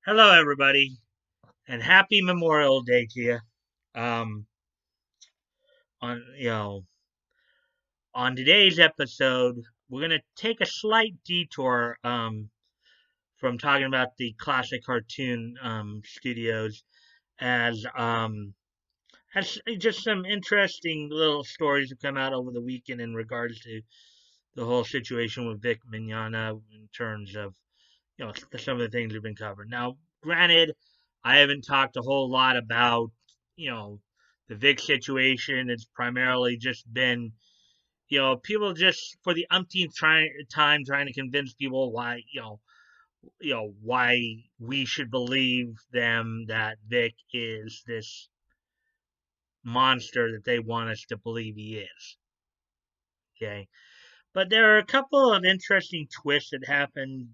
Hello, everybody, and happy Memorial Day to you. Um, on on today's episode, we're gonna take a slight detour from talking about the classic cartoon studios as has just some interesting little stories have come out over the weekend in regards to the whole situation with Vic Mignogna in terms of some of the things we've been covering. Now, granted, I haven't talked a whole lot about you know the Vic situation. It's primarily just been people just for the umpteenth time trying to convince people why why we should believe them that Vic is this monster that they want us to believe he is. Okay, but there are a couple of interesting twists that happened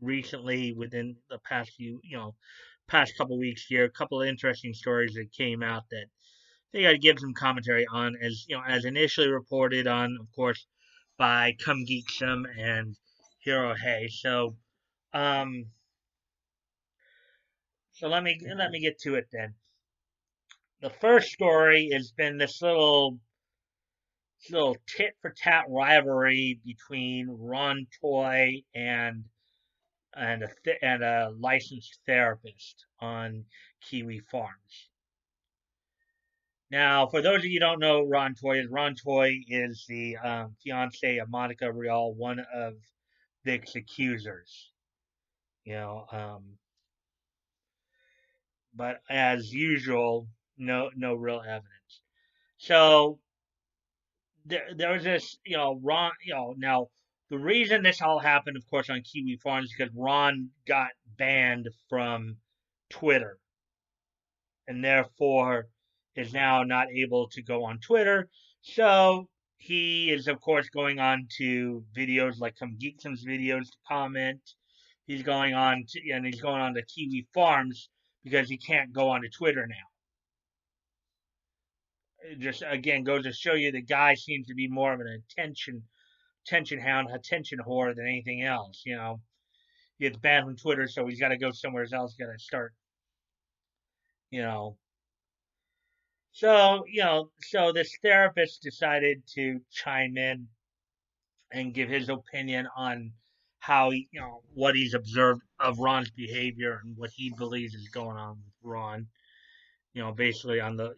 recently within the past past couple weeks here. A couple of interesting stories that came out that they got to give some commentary on, as as initially reported on, of course, by Come Geek Some and Hero Hey. Um, so let me get to it then. The first story has been this little tit for tat rivalry between Ron Toy and a licensed therapist on Kiwi Farms. Now, for those of you who don't know, Ron Toy is the fiance of Monica Rial, one of Vic's accusers. You know, but as usual, no real evidence. So there was this, Ron, now the reason this all happened, of course, on Kiwi Farms is because Ron got banned from Twitter and therefore is now not able to go on Twitter. So he is, of course, going on to videos like Come Geekson's videos to comment. He's going on to Kiwi Farms because he can't go onto Twitter now. It just again goes to show you the guy seems to be more of an attention hound, attention whore than anything else. He gets banned from Twitter, so he's got to go somewhere else. Got to start, you know, so this therapist decided to chime in and give his opinion on how what he's observed of Ron's behavior and what he believes is going on with Ron. Basically on the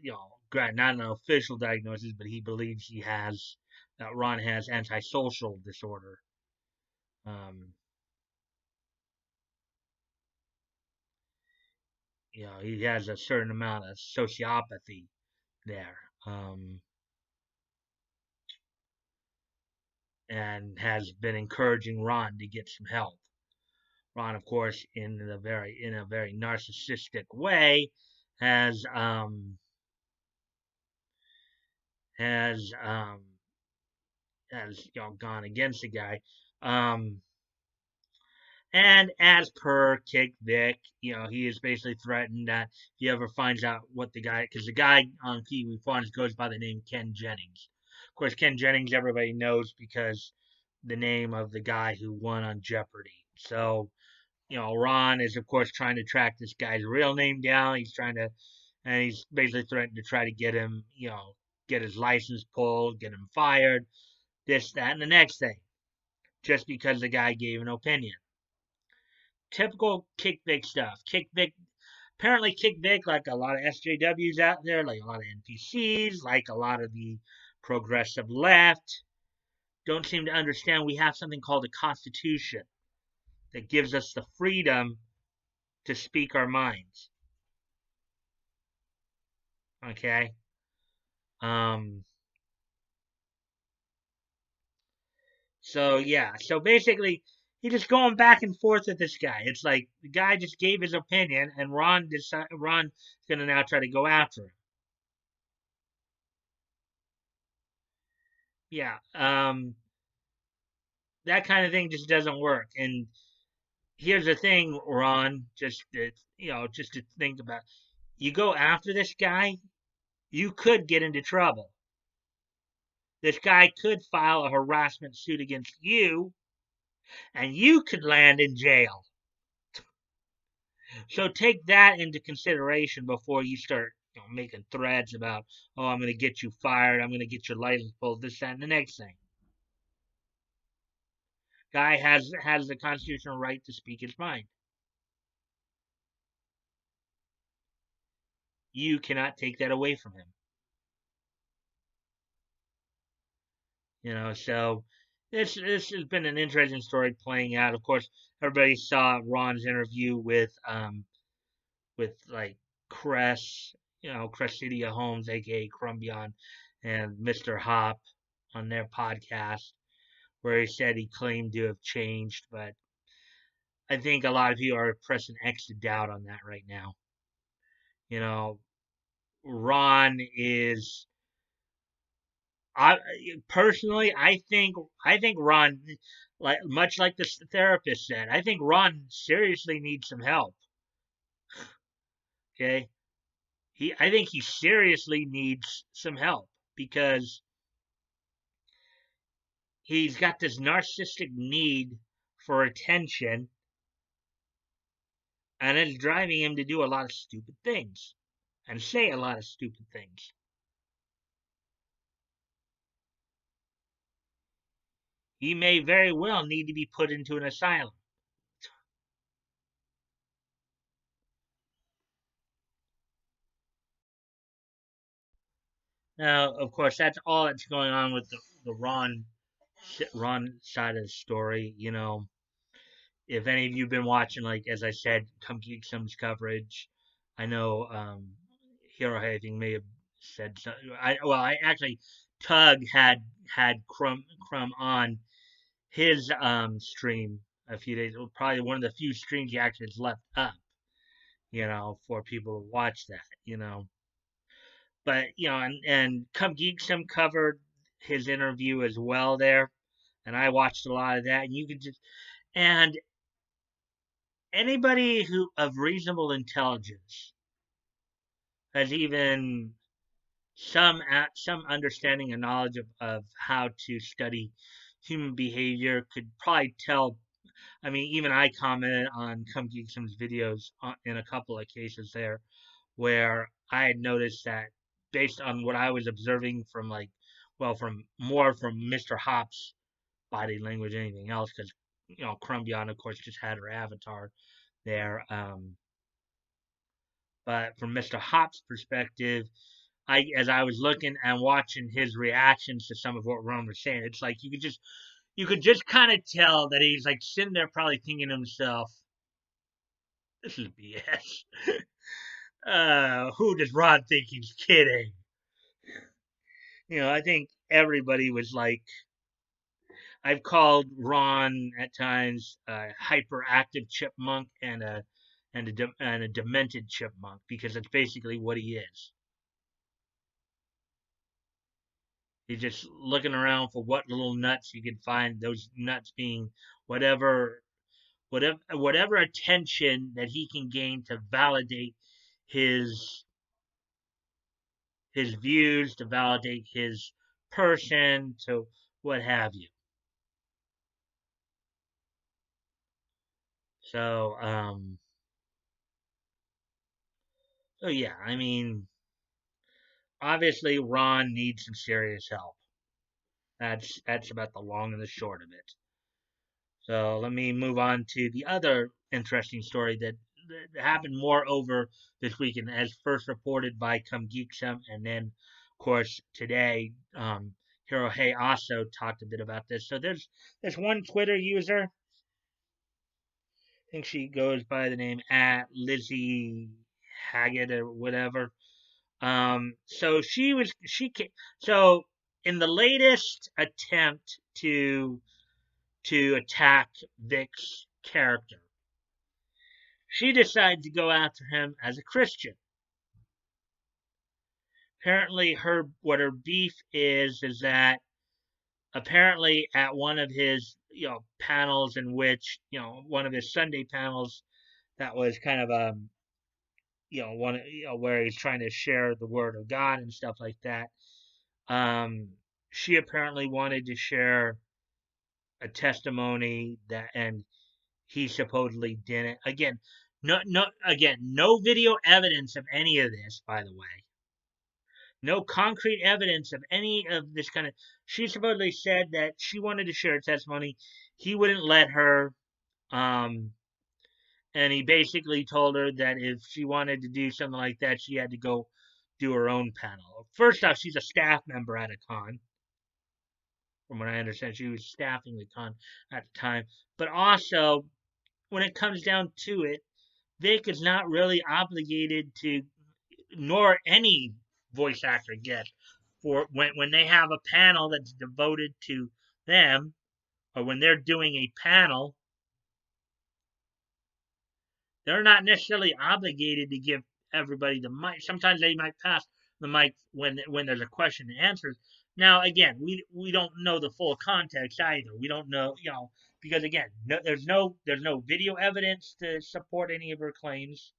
not an official diagnosis, but he believes that Ron has antisocial disorder. Um, he has a certain amount of sociopathy there. And has been encouraging Ron to get some help. Ron, of course, in a very narcissistic way, has has um, has gone against the guy. Um, and as per Kickvic, he is basically threatened that if he ever finds out what because the guy on Kiwi Farms goes by the name Ken Jennings. Of course, Ken Jennings everybody knows because the name of the guy who won on Jeopardy. So Ron is of course trying to track this guy's real name down. And he's basically threatened to try to get him, get his license pulled, get him fired, this, that, and the next thing, just because the guy gave an opinion. Typical Kickvic stuff. Apparently Kickvic, like a lot of SJWs out there, like a lot of NPCs, like a lot of the progressive left, don't seem to understand we have something called a constitution that gives us the freedom to speak our minds. Okay? Um, so yeah, so basically, he's just going back and forth with this guy. It's like the guy just gave his opinion, and Ron's gonna now try to go after him. Yeah, that kind of thing just doesn't work. And here's the thing, Ron, just to think about. You go after this guy, you could get into trouble. This guy could file a harassment suit against you, and you could land in jail. So take that into consideration before you start, making threats about, oh, I'm going to get you fired, I'm going to get your license pulled, this, that, and the next thing. Guy has the constitutional right to speak his mind. You cannot take that away from him. So this has been an interesting story playing out. Of course, everybody saw Ron's interview with like Cress, Cressidia Holmes, aka Crumbion, and Mr. Hop on their podcast, where he said he claimed to have changed, but I think a lot of people are pressing X to doubt on that right now. You know, Ron is. I personally, I think Ron, like much like the therapist said, I think Ron seriously needs some help. Okay, I think he seriously needs some help because he's got this narcissistic need for attention, and it's driving him to do a lot of stupid things and say a lot of stupid things. He may very well need to be put into an asylum. Now, of course, that's all that's going on with the Ron side of the story. If any of you've been watching, like as I said, Come Geek Some's coverage, I know Hero I think may have said something. I actually Tug had Crumb on his stream a few days. Probably one of the few streams he actually has left up. For people to watch that. But and Come Geek Some covered his interview as well there, and I watched a lot of that. And you could just and anybody who of reasonable intelligence has even some understanding and knowledge of how to study human behavior could probably tell. I mean, even I commented on Come Geek Some's videos in a couple of cases there where I had noticed that based on what I was observing from from Mr. Hop's body language, anything else, because Crumbion, of course, just had her avatar there. But from Mr. Hop's perspective, as I was looking and watching his reactions to some of what Ron was saying, it's like you could just kind of tell that he's like sitting there probably thinking to himself, "This is BS. Who does Ron think he's kidding?" I think everybody was like, I've called Ron at times a hyperactive chipmunk and a demented chipmunk because that's basically what he is. He's just looking around for what little nuts he can find. Those nuts being whatever, whatever attention that he can gain to validate his his views, to validate his person, to what have you. So, yeah, I mean, obviously Ron needs some serious help. That's about the long and the short of it. So let me move on to the other interesting story that happened more over this weekend, as first reported by Come Geek Some, and then, of course, today, Hero Hey also talked a bit about this. So there's one Twitter user, I think she goes by the name at Lizzie Haggard or whatever. So in the latest attempt to attack Vic's character, she decided to go after him as a Christian. Apparently, her beef is that apparently at one of his panels, in which one of his Sunday panels that was kind of one where he's trying to share the word of God and stuff like that. She apparently wanted to share a testimony and he supposedly didn't. Again, Again, no video evidence of any of this, by the way. No concrete evidence of any of this kind of. She supposedly said that she wanted to share testimony. He wouldn't let her. Um, and he basically told her that if she wanted to do something like that, she had to go do her own panel. First off, she's a staff member at a con. From what I understand, she was staffing the con at the time. But also, when it comes down to it, Vic is not really obligated to, nor any voice actor gets, for when they have a panel that's devoted to them, or when they're doing a panel, they're not necessarily obligated to give everybody the mic. Sometimes they might pass the mic when there's a question and answers. Now, again, we don't know the full context either. We don't know, because again, there's no video evidence to support any of her claims.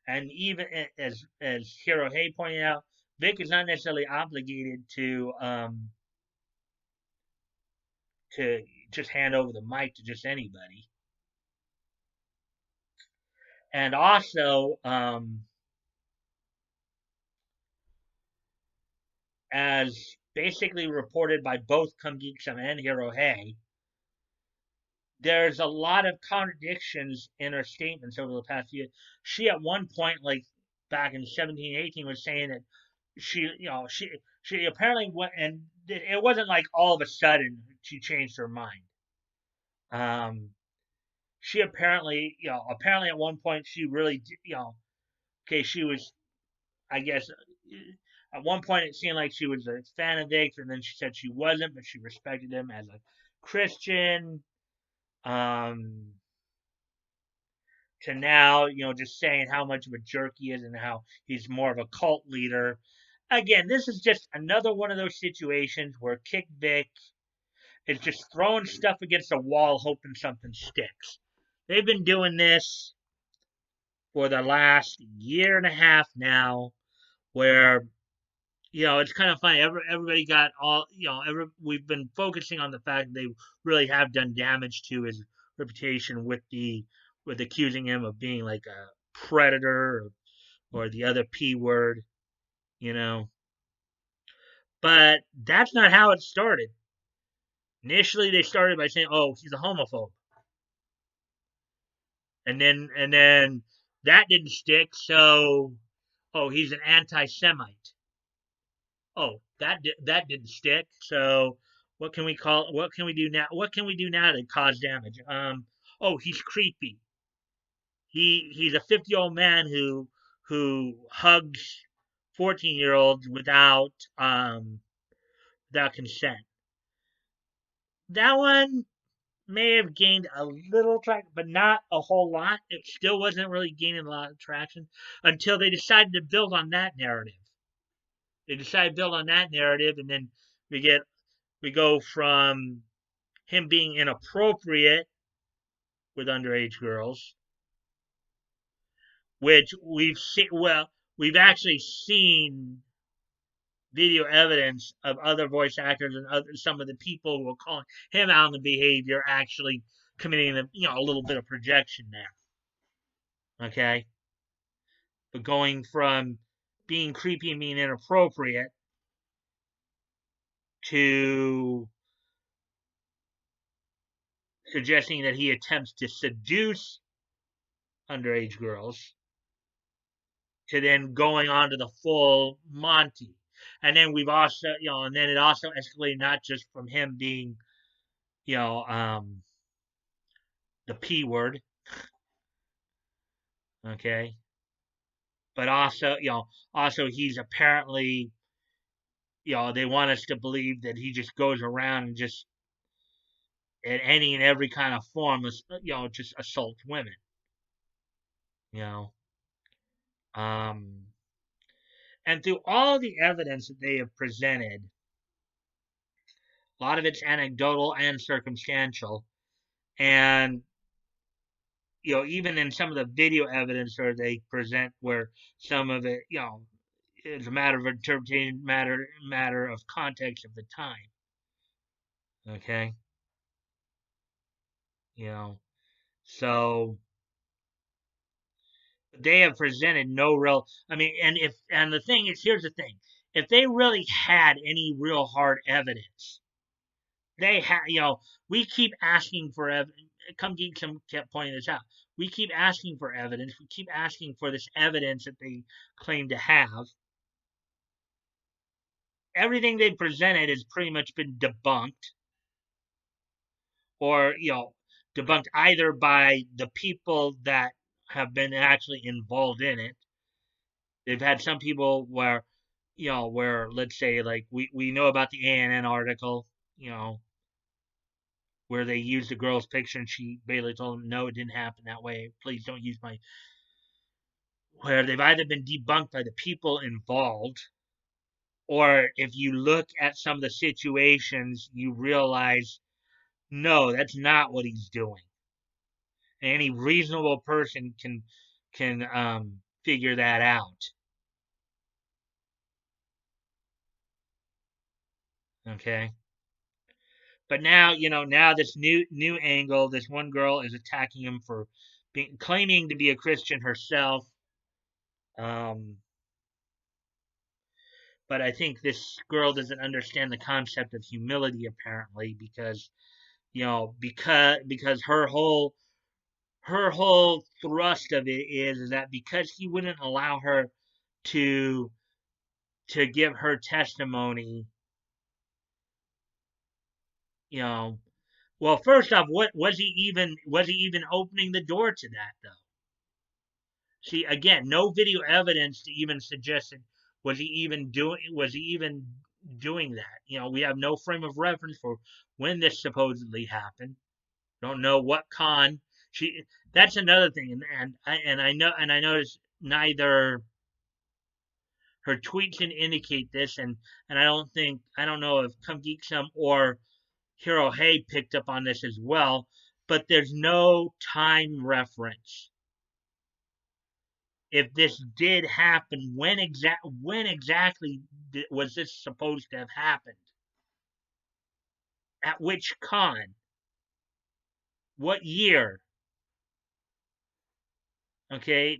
And even as Hirohei pointed out, Vic is not necessarily obligated to just hand over the mic to just anybody. And also, as basically reported by both Kumgiksan and Hirohei, there's a lot of contradictions in her statements over the past year. She at one point, like back in 1718, was saying that she apparently went, and it wasn't like all of a sudden she changed her mind. She apparently at one point she really, okay, she was, I guess, at one point it seemed like she was a fan of Vic's, and then she said she wasn't, but she respected him as a Christian. Um, to now, just saying how much of a jerk he is and how he's more of a cult leader. Again, this is just another one of those situations where Kickvic is just throwing stuff against a wall hoping something sticks. They've been doing this for the last year and a half now, where it's kind of funny. Everybody got all we've been focusing on the fact that they really have done damage to his reputation with accusing him of being like a predator or the other P word, you know. But that's not how it started. Initially, they started by saying, "Oh, he's a homophobe," and then that didn't stick. So, oh, he's an anti-Semite. Oh, that didn't stick. So, what can we call? What can we do now? What can we do now to cause damage? Oh, he's creepy. He's a 50-year-old man who hugs 14-year-olds without consent. That one may have gained a little traction, but not a whole lot. It still wasn't really gaining a lot of traction until they decided to build on that narrative. They decided to build on that narrative, and then we go from him being inappropriate with underage girls, which we've actually seen video evidence of other voice actors and some of the people who are calling him out on the behavior actually committing a little bit of projection there. Okay, but going from being creepy and being inappropriate to suggesting that he attempts to seduce underage girls to then going on to the full Monty. And then we've also, and then it also escalated not just from him being, the P word, okay, but also he's apparently, they want us to believe that he just goes around and just in any and every kind of form, just assaults women, you know. Um, and through all the evidence that they have presented, a lot of it's anecdotal and circumstantial, and even in some of the video evidence where they present, where some of it, is a matter of interpretation, matter of context of the time. Okay, so They have presented no real. I mean, and the thing is, here's the thing: if they really had any real hard evidence, they have. We keep asking for evidence. Come some kept pointing this out. We keep asking for evidence. We keep asking for this evidence that they claim to have. Everything they presented has pretty much been debunked, or debunked either by the people that have been actually involved in it. They've had some people where let's say like we know about the ANN article, you know, where they used the girl's picture and she basically told them no, it didn't happen that way. Please don't use my. Where they've either been debunked by the people involved, or if you look at some of the situations, you realize no, that's not what he's doing. And any reasonable person can figure that out. Okay. But now, now this new angle, this one girl is attacking him for claiming to be a Christian herself. Um, but I think this girl doesn't understand the concept of humility apparently because because her whole thrust of it is that because he wouldn't allow her to give her testimony, you know. Well, first off, what was he even opening the door to that though? See, again, no video evidence to even suggest that was he even doing that. We have no frame of reference for when this supposedly happened. Don't know what con she. That's another thing, and I noticed neither her tweets can indicate this, and I don't know if Come Geek Some or Hero Hay picked up on this as well, but there's no time reference. If this did happen, when exactly was this supposed to have happened? At which con? What year? Okay.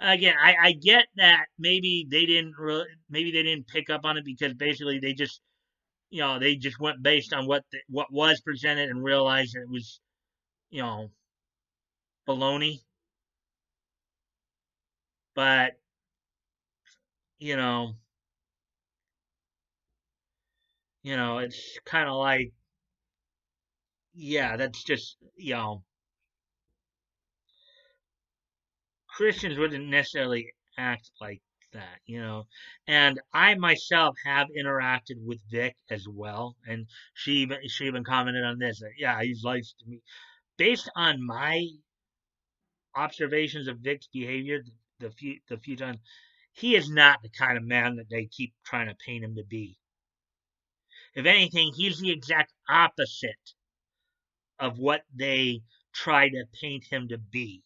Again, I get that maybe they didn't pick up on it because basically they just went based on what was presented and realized that it was you know baloney. But you know it's kind of like, yeah, that's just Christians wouldn't necessarily act like that. And I myself have interacted with Vic as well, and she even commented on this. That, yeah, he's nice to me. Based on my observations of Vic's behavior, the few times, he is not the kind of man that they keep trying to paint him to be. If anything, he's the exact opposite of what they try to paint him to be.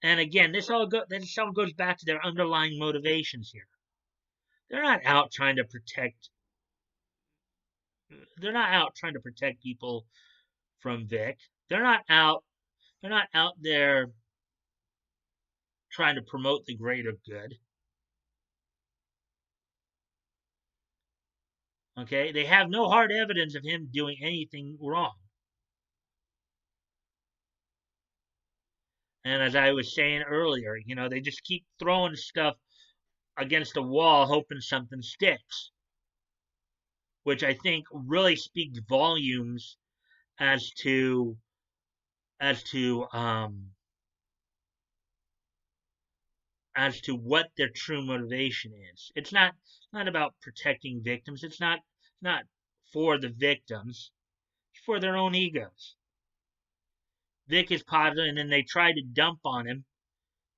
And again, this all goes back to their underlying motivations here. They're not out trying to protect. They're not out trying to protect people from Vic. They're not out. They're not out there trying to promote the greater good. Okay, they have no hard evidence of him doing anything wrong. And as I was saying earlier, they just keep throwing stuff against the wall, hoping something sticks, which I think really speaks volumes as to as to um as to what their true motivation is. It's not about protecting victims. It's not for the victims. It's for their own egos. Vic is positive, and then they tried to dump on him.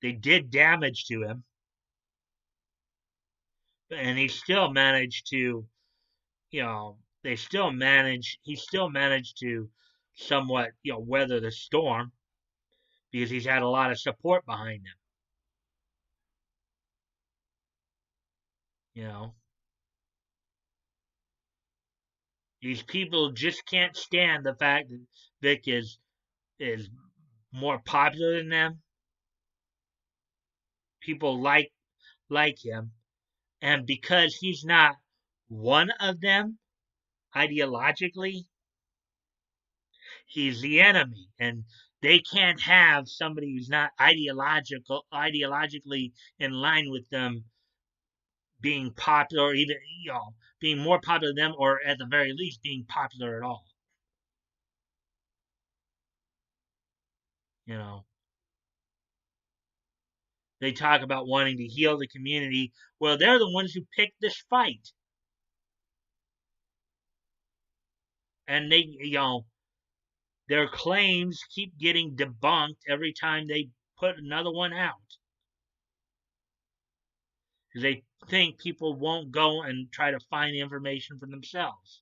They did damage to him, and he still managed to somewhat weather the storm because he's had a lot of support behind him. You know, these people just can't stand the fact that Vic is more popular than them, people like him, and because he's not one of them ideologically, he's the enemy, and they can't have somebody who's not ideologically in line with them being popular, or even being more popular than them, or at the very least being popular at all. You know, they talk about wanting to heal the community. Well, they're the ones who picked this fight, and their claims keep getting debunked every time they put another one out. Because they think people won't go and try to find the information for themselves.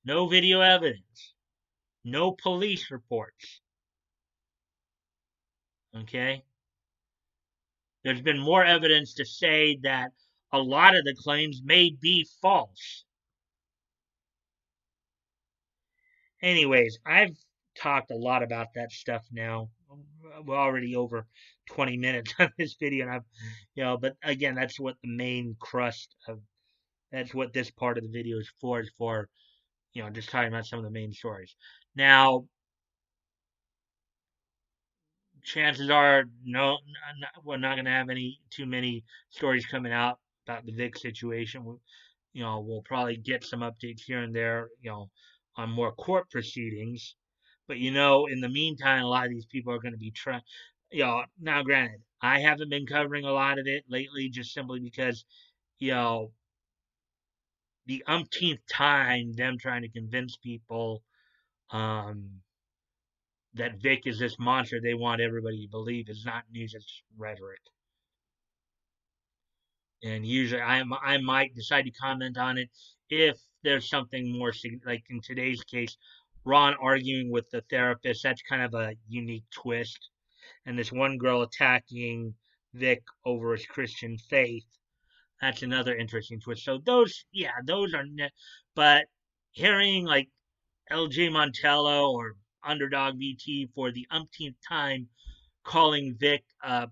No video evidence. No police reports. Okay? There's been more evidence to say that a lot of the claims may be false. Anyways, I've talked a lot about that stuff now. We're already over 20 minutes on this video, and but again, that's what the main crust of, that's what this part of the video is for, just talking about some of the main stories. Now, chances are, no, we're not going to have too many stories coming out about the Vic situation. We'll probably get some updates here and there, on more court proceedings. But in the meantime, a lot of these people are going to be trying. Now granted, I haven't been covering a lot of it lately, just simply because, the umpteenth time them trying to convince people um, that Vic is this monster they want everybody to believe is not news, it's rhetoric. And usually I might decide to comment on it if there's something more, like in today's case, Ron arguing with the therapist. That's kind of a unique twist. And this one girl attacking Vic over his Christian faith. That's another interesting twist. So those are, but hearing like LJ Montello or Underdog VT for the umpteenth time calling Vic a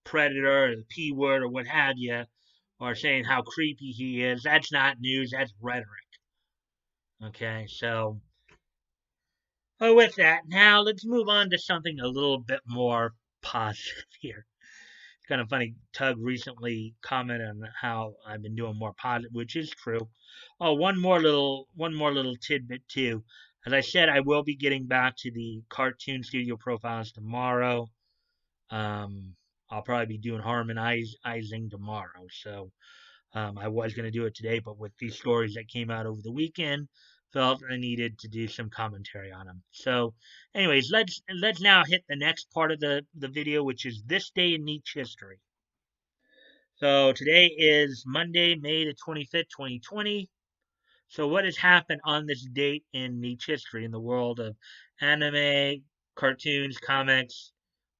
predator or the P word or what have you, or saying how creepy he is, that's not news, that's rhetoric. Okay, so with that, now let's move on to something a little bit more positive here. It's kind of funny. Tug recently commented on how I've been doing more positive, which is true. Oh, one more little tidbit too. As I said, I will be getting back to the cartoon studio profiles tomorrow. Um, I'll probably be doing harmonizing tomorrow. So I was going to do it today, but with these stories that came out over the weekend, felt I needed to do some commentary on them. So, anyways, let's now hit the next part of the video, which is this day in Nietzsche history. So today is Monday, May the 25th, 2020. So what has happened on this date in Nietzsche history in the world of anime, cartoons, comics,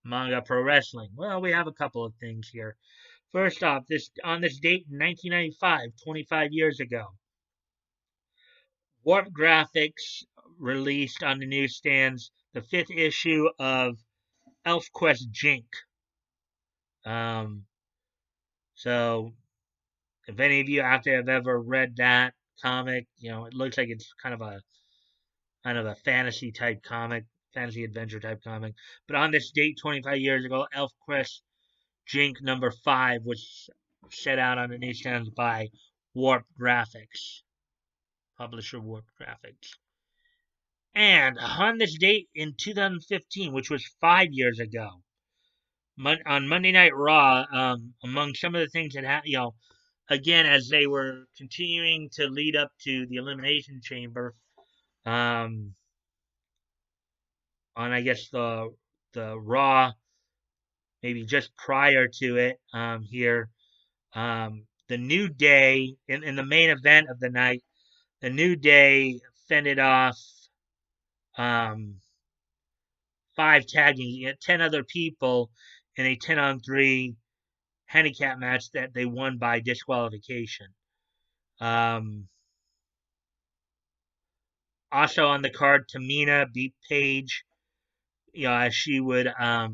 manga, pro wrestling? Well, we have a couple of things here. First off, on this date in 1995, 25 years ago, Warp Graphics released on the newsstands the 5th issue of ElfQuest Jink. So if any of you out there have ever read that comic, it looks like it's kind of a fantasy type comic, fantasy adventure type comic. But on this date, 25 years ago, ElfQuest Jink number 5 was set out on the newsstands by Warp Graphics, publisher Warp Graphics. And on this date in 2015, which was 5 years ago, on Monday Night Raw, among some of the things that happened, again, as they were continuing to lead up to the Elimination Chamber, on I guess the Raw, maybe just prior to it, here, the New Day in the main event of the night, the New Day fended off 5 tagging 10 other people in a 10-on-3 handicap match that they won by disqualification. Also on the card, Tamina beat Paige as she would as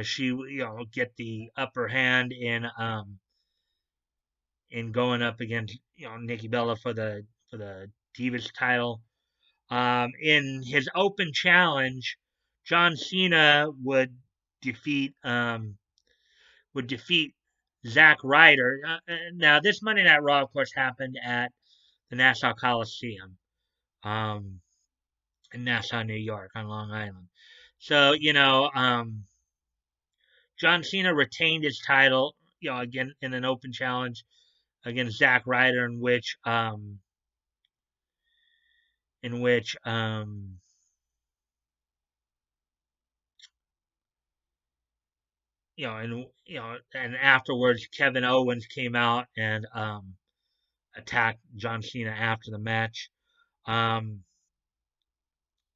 she get the upper hand in going up against Nikki Bella for the Divas title. In his open challenge, John Cena defeat would defeat Zack Ryder. Now, this Monday Night Raw, of course, happened at the Nassau Coliseum um, in Nassau, New York, on Long Island. So, John Cena retained his title, again in an open challenge against Zack Ryder, in which and afterwards Kevin Owens came out and attacked John Cena after the match. Um,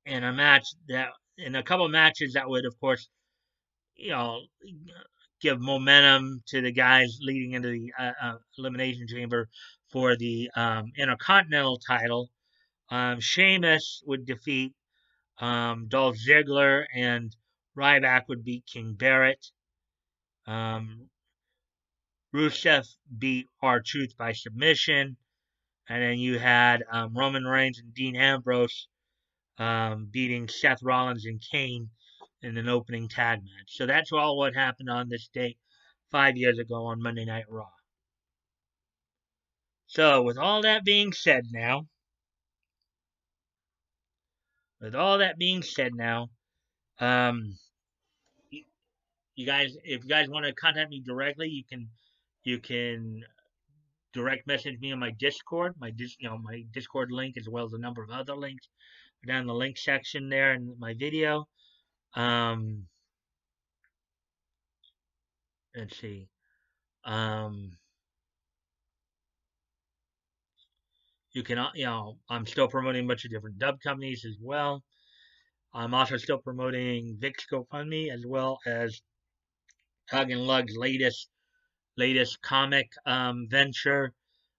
in a match that in a couple of matches that would, of course, you know, give momentum to the guys leading into the elimination chamber for the Intercontinental title. Sheamus would defeat Dolph Ziggler, and Ryback would beat King Barrett. Um, Rusev beat R-Truth by submission, and then you had Roman Reigns and Dean Ambrose beating Seth Rollins and Kane in an opening tag match. So that's all what happened on this date 5 years ago on Monday Night Raw. So with all that being said now, um, you guys, if you guys want to contact me directly, you can direct message me on my Discord, my Discord link, as well as a number of other links down in the link section there in my video. Um, let's see. Um, you can, I'm still promoting a bunch of different dub companies as well. I'm also still promoting Vic's GoFundMe, as well as Hug and Lug's latest comic venture.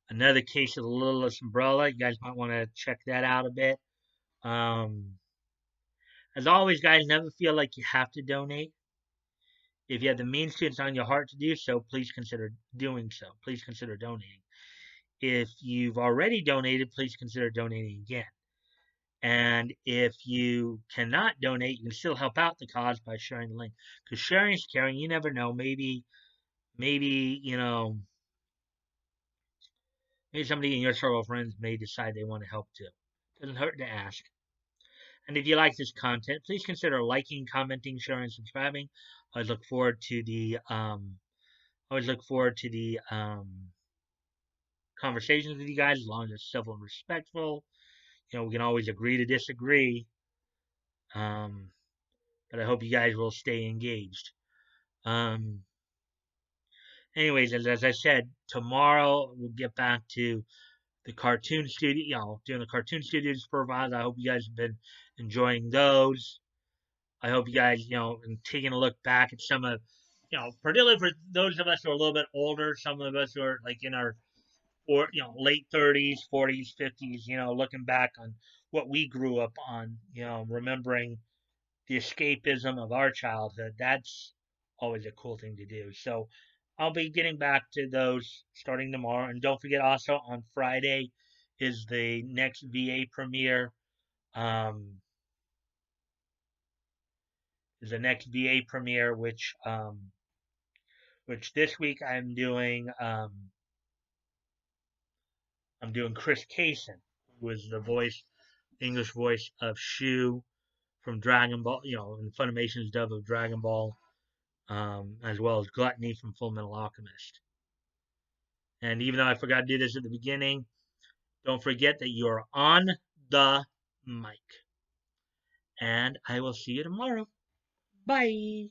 Another case of the Littlest Umbrella. You guys might want to check that out a bit. Um, as always, guys, never feel like you have to donate. If you have the means to, it's on your heart to do so, please consider doing so. Please consider donating. If you've already donated, please consider donating again. And if you cannot donate, you can still help out the cause by sharing the link. Because sharing is caring. You never know. Maybe maybe somebody in your circle of friends may decide they want to help too. Doesn't hurt to ask. And if you like this content, please consider liking, commenting, sharing, and subscribing. I always look forward to the conversations with you guys, as long as it's civil and respectful. We can always agree to disagree. But I hope you guys will stay engaged. Anyways, as I said, tomorrow we'll get back to the cartoon studio, doing the cartoon studios for a while. I hope you guys have been enjoying those. I hope you guys, and taking a look back at some of, particularly for those of us who are a little bit older, some of us who are like in our, or late 30s, 40s, 50s, looking back on what we grew up on, remembering the escapism of our childhood. That's always a cool thing to do. So I'll be getting back to those starting tomorrow. And don't forget, also on Friday is the next VA premiere. Which this week I'm doing Chris Kaysen, who is the English voice of Shu from Dragon Ball, in Funimation's dub of Dragon Ball, as well as Gluttony from Full Metal Alchemist. And even though I forgot to do this at the beginning, don't forget that you're on the mic. And I will see you tomorrow. Bye.